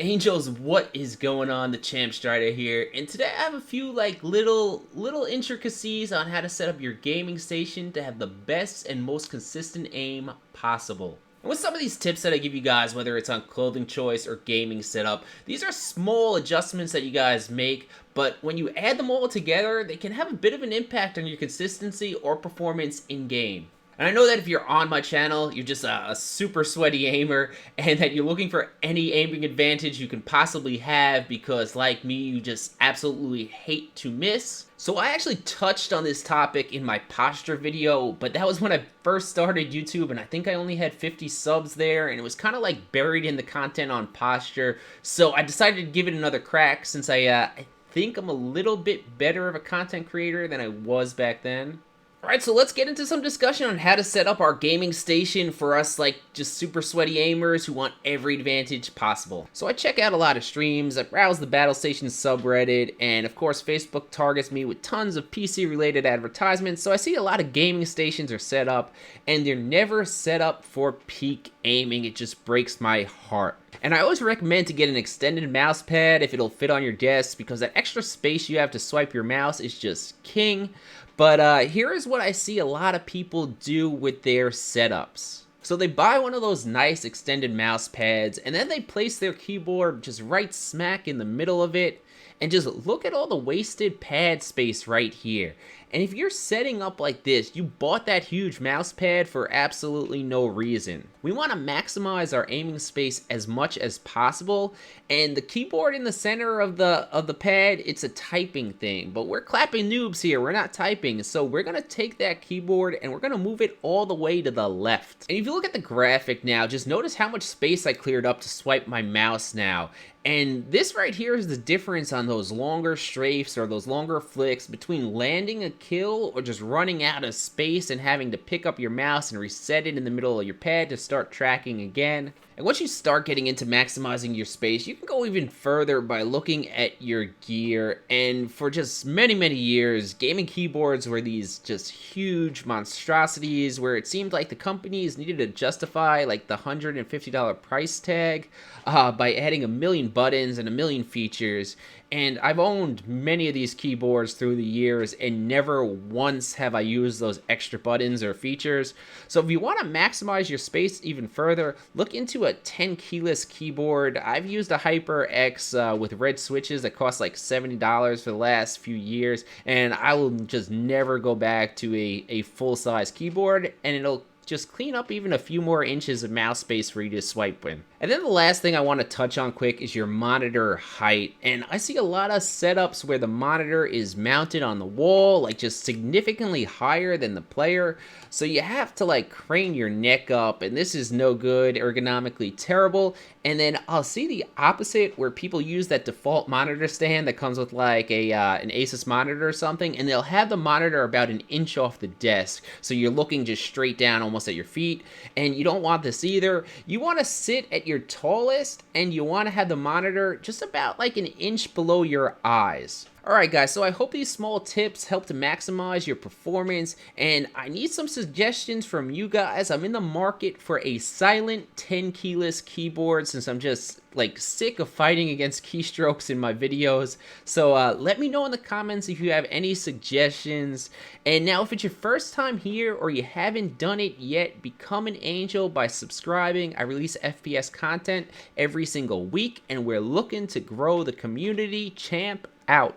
Angels, what is going on? The Champ Strider here, and today I have a few little intricacies on how to set up your gaming station to have the best and most consistent aim possible. And with some of these tips that I give you guys, whether it's on clothing choice or gaming setup, these are small adjustments that you guys make, but when you add them all together, they can have a bit of an impact on your consistency or performance in game. And I know that if you're on my channel, you're just a super sweaty aimer, and that you're looking for any aiming advantage you can possibly have because, like me, you just absolutely hate to miss. So I actually touched on this topic in my posture video, but that was when I first started YouTube, and I think I only had 50 subs there, and it was kind of like buried in the content on posture. So I decided to give it another crack since I think I'm a little bit better of a content creator than I was back then. Alright, so let's get into some discussion on how to set up our gaming station for us, like, just super sweaty aimers who want every advantage possible. So I check out a lot of streams, I browse the Battle Station subreddit, and of course Facebook targets me with tons of PC-related advertisements, so I see a lot of gaming stations are set up, and they're never set up for peak aiming. It just breaks my heart. And I always recommend to get an extended mouse pad if it'll fit on your desk, because that extra space you have to swipe your mouse is just king. But here is what I see a lot of people do with their setups. So they buy one of those nice extended mouse pads, and then they place their keyboard just right smack in the middle of it, and just look at all the wasted pad space right here. And if you're setting up like this, you bought that huge mouse pad for absolutely no reason. We want to maximize our aiming space as much as possible, and the keyboard in the center of the pad, it's a typing thing, but we're clapping noobs here, we're not typing, so we're gonna take that keyboard and we're gonna move it all the way to the left. And if you look at the graphic now, just notice how much space I cleared up to swipe my mouse now. And this right here is the difference on those longer strafes or those longer flicks between landing a kill or just running out of space and having to pick up your mouse and reset it in the middle of your pad to start tracking again. And once you start getting into maximizing your space, you can go even further by looking at your gear. And for just many years, gaming keyboards were these just huge monstrosities where it seemed like the companies needed to justify like the $150 price tag by adding a million buttons and a million features. And I've owned many of these keyboards through the years, and never once have I used those extra buttons or features. So if you want to maximize your space even further, look into a 10 keyless keyboard. I've used a HyperX with red switches that cost like $70 for the last few years, and I will just never go back to a full-size keyboard, and it'll just clean up even a few more inches of mouse space for you to swipe in. And then the last thing I want to touch on quick is your monitor height. And I see a lot of setups where the monitor is mounted on the wall, like just significantly higher than the player. So you have to like crane your neck up, and this is no good, ergonomically terrible. And then I'll see the opposite where people use that default monitor stand that comes with like an Asus monitor or something, and they'll have the monitor about an inch off the desk. So you're looking just straight down almost at your feet, and you don't want this either. You want to sit at your tallest, and you want to have the monitor just about like an inch below your eyes. Alright guys, so I hope these small tips help to maximize your performance, and I need some suggestions from you guys. I'm in the market for a silent 10 keyless keyboard since I'm just like sick of fighting against keystrokes in my videos. So let me know in the comments if you have any suggestions. And now if it's your first time here or you haven't done it yet, become an angel by subscribing. I release FPS content every single week, and we're looking to grow the community. Champ out.